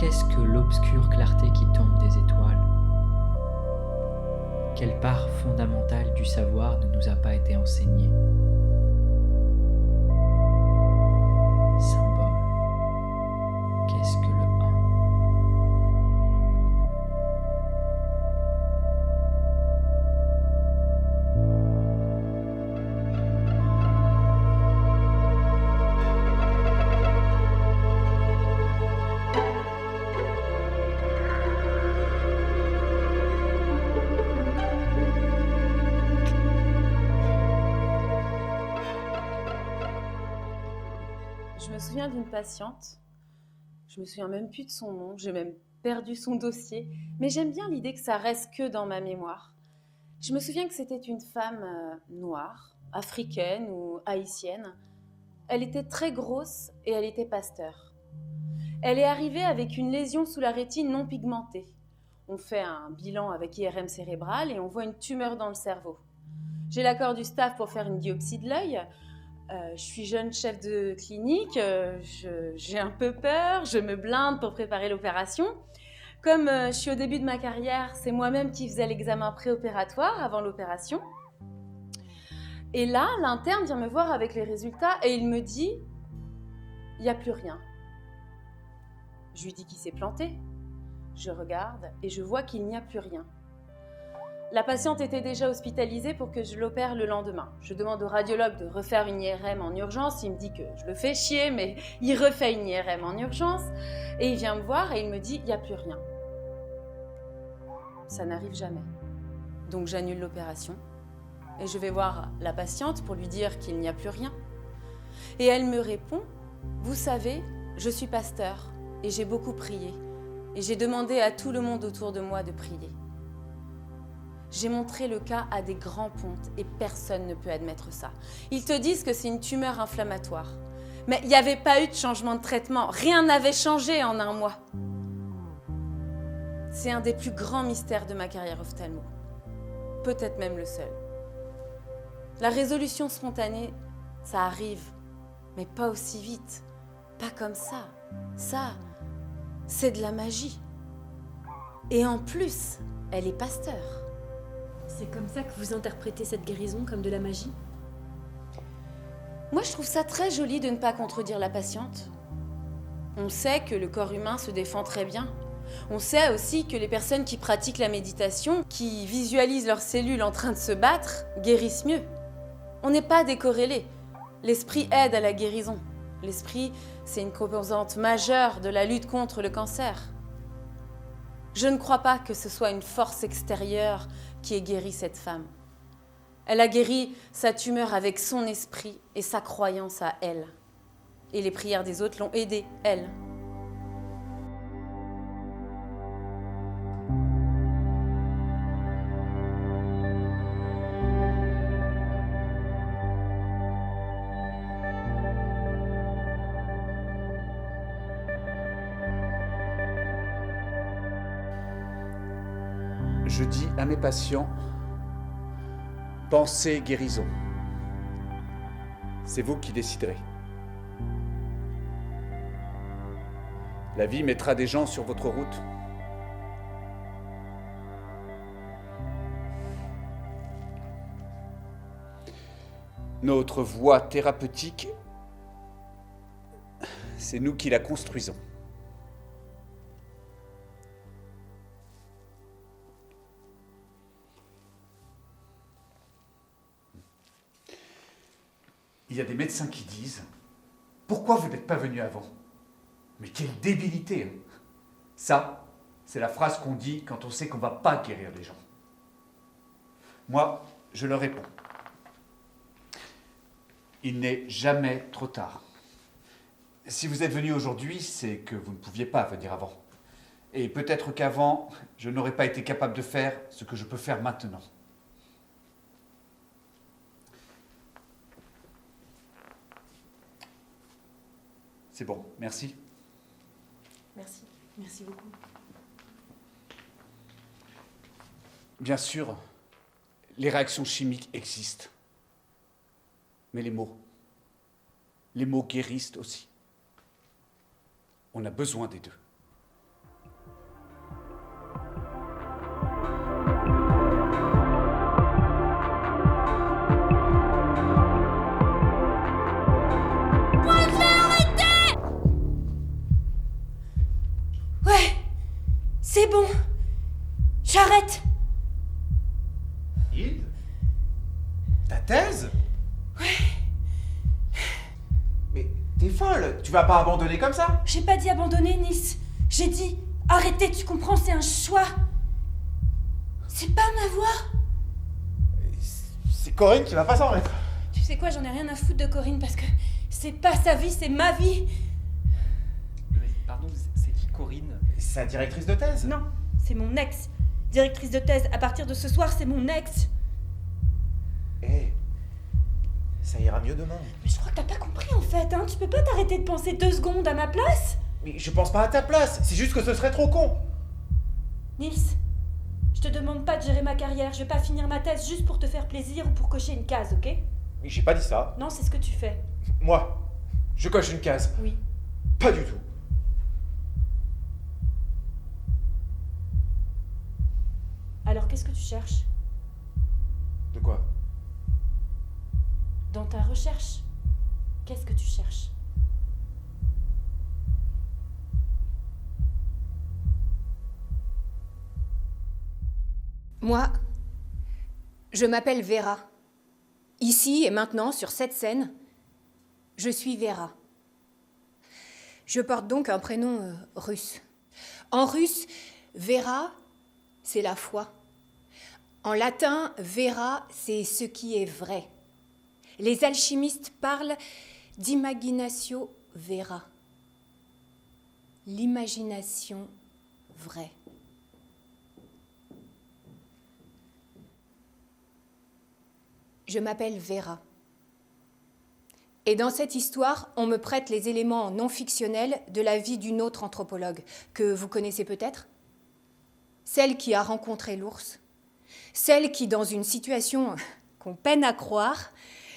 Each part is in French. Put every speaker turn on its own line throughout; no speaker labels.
Qu'est-ce que l'obscure clarté qui tombe des étoiles? Quelle part fondamentale du savoir ne nous a pas été enseignée? Symbole. Qu'est-ce que le un?
Je me souviens d'une patiente, je me souviens même plus de son nom, j'ai même perdu son dossier, mais j'aime bien l'idée que ça reste que dans ma mémoire. Je me souviens que c'était une femme noire, africaine ou haïtienne. Elle était très grosse et elle était pasteur. Elle est arrivée avec une lésion sous la rétine non pigmentée. On fait un bilan avec IRM cérébral et on voit une tumeur dans le cerveau. J'ai l'accord du staff pour faire une biopsie de l'œil. Je suis jeune chef de clinique, j'ai un peu peur, je me blinde pour préparer l'opération. Comme je suis au début de ma carrière, c'est moi-même qui faisais l'examen préopératoire avant l'opération. Et là, l'interne vient me voir avec les résultats et il me dit « il n'y a plus rien ». Je lui dis qu'il s'est planté. Je regarde et je vois qu'il n'y a plus rien. La patiente était déjà hospitalisée pour que je l'opère le lendemain. Je demande au radiologue de refaire une IRM en urgence. Il me dit que je le fais chier, mais il refait une IRM en urgence. Et il vient me voir et il me dit « il n'y a plus rien ». Ça n'arrive jamais. Donc j'annule l'opération et je vais voir la patiente pour lui dire qu'il n'y a plus rien. Et elle me répond « vous savez, je suis pasteur et j'ai beaucoup prié. Et j'ai demandé à tout le monde autour de moi de prier. J'ai montré le cas à des grands pontes et personne ne peut admettre ça. Ils te disent que c'est une tumeur inflammatoire. Mais il n'y avait pas eu de changement de traitement. Rien n'avait changé en un mois. C'est un des plus grands mystères de ma carrière ophtalmo. Peut-être même le seul. La résolution spontanée, ça arrive, mais pas aussi vite. Pas comme ça. Ça, c'est de la magie. Et en plus, elle est pasteur.
C'est comme ça que vous interprétez cette guérison, comme de la magie?
Moi, je trouve ça très joli de ne pas contredire la patiente. On sait que le corps humain se défend très bien. On sait aussi que les personnes qui pratiquent la méditation, qui visualisent leurs cellules en train de se battre, guérissent mieux. On n'est pas décorrélés. L'esprit aide à la guérison. L'esprit, c'est une composante majeure de la lutte contre le cancer. Je ne crois pas que ce soit une force extérieure qui ait guéri cette femme. Elle a guéri sa tumeur avec son esprit et sa croyance à elle. Et les prières des autres l'ont aidée, elle.
Je dis à mes patients, pensez guérison. C'est vous qui déciderez. La vie mettra des gens sur votre route. Notre voie thérapeutique, c'est nous qui la construisons. Il y a des médecins qui disent « Pourquoi vous n'êtes pas venu avant ?» Mais quelle débilité, hein. Ça, c'est la phrase qu'on dit quand on sait qu'on ne va pas guérir les gens. Moi, je leur réponds. Il n'est jamais trop tard. Si vous êtes venu aujourd'hui, c'est que vous ne pouviez pas venir avant. Et peut-être qu'avant, je n'aurais pas été capable de faire ce que je peux faire maintenant. C'est bon, merci.
Merci. Merci beaucoup.
Bien sûr, les réactions chimiques existent. Mais les mots guérissent aussi. On a besoin des deux.
Arrête!
Hilde? Ta thèse? Mais t'es folle, tu vas pas abandonner comme ça?
J'ai pas dit abandonner, Nice. J'ai dit arrêter, tu comprends, c'est un choix. C'est pas ma voix.
C'est Corinne qui va pas s'en remettre.
Tu sais quoi, j'en ai rien à foutre de Corinne parce que c'est pas sa vie, c'est ma vie.
Mais pardon, c'est qui Corinne?
C'est sa directrice de thèse.
Non, c'est mon ex. Directrice de thèse, à partir de ce soir, c'est mon ex.
Ça ira mieux demain.
Mais je crois que t'as pas compris en fait, hein. Tu peux pas t'arrêter de penser 2 secondes à ma place?
Mais je pense pas à ta place, c'est juste que ce serait trop con.
Nils, je te demande pas de gérer ma carrière. Je vais pas finir ma thèse juste pour te faire plaisir ou pour cocher une case, ok?
Mais j'ai pas dit ça.
Non, c'est ce que tu fais.
Moi, je coche une case.
Oui.
Pas du tout.
Alors qu'est-ce que tu cherches?
De quoi?
Dans ta recherche, qu'est-ce que tu cherches?
Moi, je m'appelle Vera. Ici et maintenant, sur cette scène, je suis Vera. Je porte donc un prénom russe. En russe, Vera, c'est la foi. En latin, Vera, c'est ce qui est vrai. Les alchimistes parlent d'imaginatio vera. L'imagination vraie. Je m'appelle Vera. Et dans cette histoire, on me prête les éléments non fictionnels de la vie d'une autre anthropologue, que vous connaissez peut-être. Celle qui a rencontré l'ours. Celle qui, dans une situation qu'on peine à croire,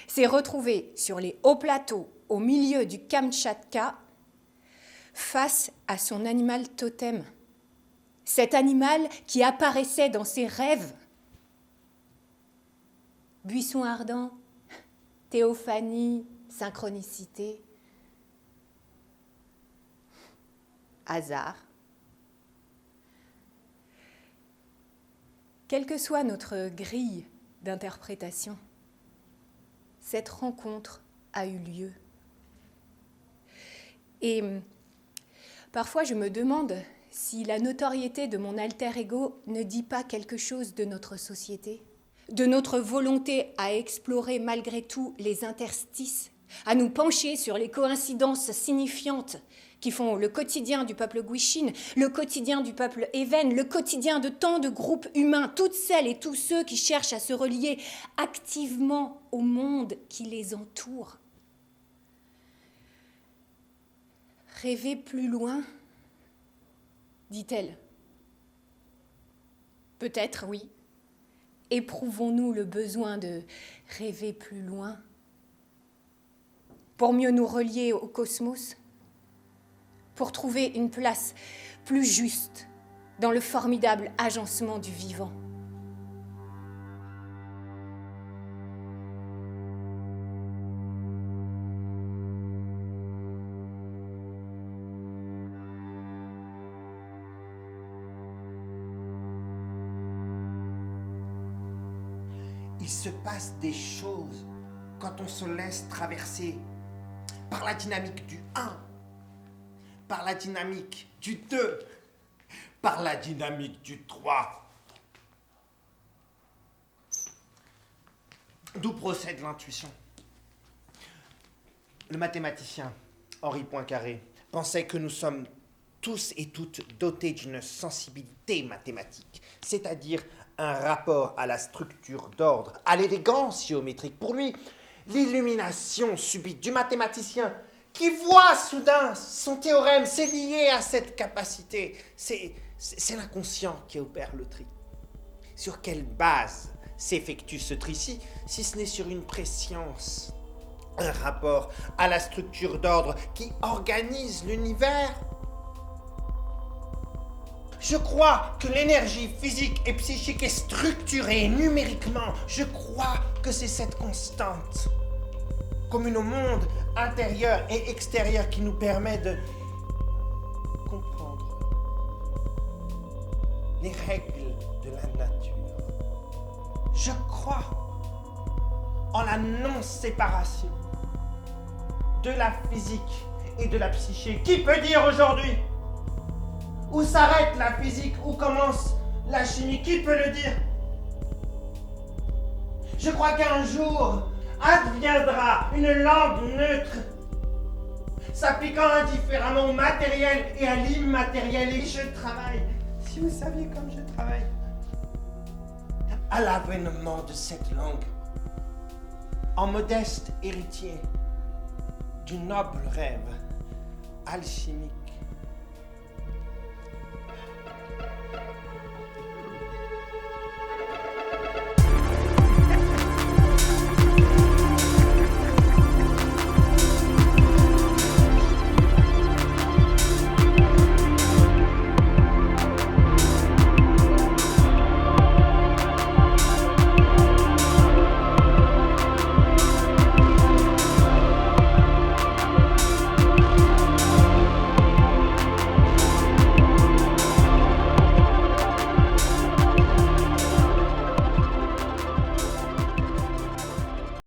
s'est retrouvée sur les hauts plateaux, au milieu du Kamtchatka, face à son animal totem. Cet animal qui apparaissait dans ses rêves. Buisson ardent, théophanie, synchronicité, hasard. Quelle que soit notre grille d'interprétation, cette rencontre a eu lieu. Et parfois je me demande si la notoriété de mon alter ego ne dit pas quelque chose de notre société, de notre volonté à explorer malgré tout les interstices, à nous pencher sur les coïncidences signifiantes qui font le quotidien du peuple Gwich'in, le quotidien du peuple Even, le quotidien de tant de groupes humains, toutes celles et tous ceux qui cherchent à se relier activement au monde qui les entoure. Rêver plus loin, dit-elle. Peut-être, oui. Éprouvons-nous le besoin de rêver plus loin pour mieux nous relier au cosmos, pour trouver une place plus juste dans le formidable agencement du vivant.
Il se passe des choses quand on se laisse traverser par la dynamique du 1, par la dynamique du 2, par la dynamique du 3. D'où procède l'intuition. Le mathématicien Henri Poincaré pensait que nous sommes tous et toutes dotés d'une sensibilité mathématique, c'est-à-dire un rapport à la structure d'ordre, à l'élégance géométrique. Pour lui, l'illumination subite du mathématicien qui voit soudain son théorème, c'est lié à cette capacité. C'est l'inconscient qui opère le tri. Sur quelle base s'effectue ce tri-ci, si ce n'est sur une préscience, un rapport à la structure d'ordre qui organise l'univers? Je crois que l'énergie physique et psychique est structurée numériquement. Je crois que c'est cette constante, commune au monde intérieur et extérieur, qui nous permet de comprendre les règles de la nature. Je crois en la non-séparation de la physique et de la psyché. Qui peut dire aujourd'hui où s'arrête la physique, où commence la chimie? Qui peut le dire? Je crois qu'un jour adviendra une langue neutre, s'appliquant indifféremment au matériel et à l'immatériel. Et je travaille, si vous saviez comme je travaille, à l'avènement de cette langue, en modeste héritier du noble rêve alchimique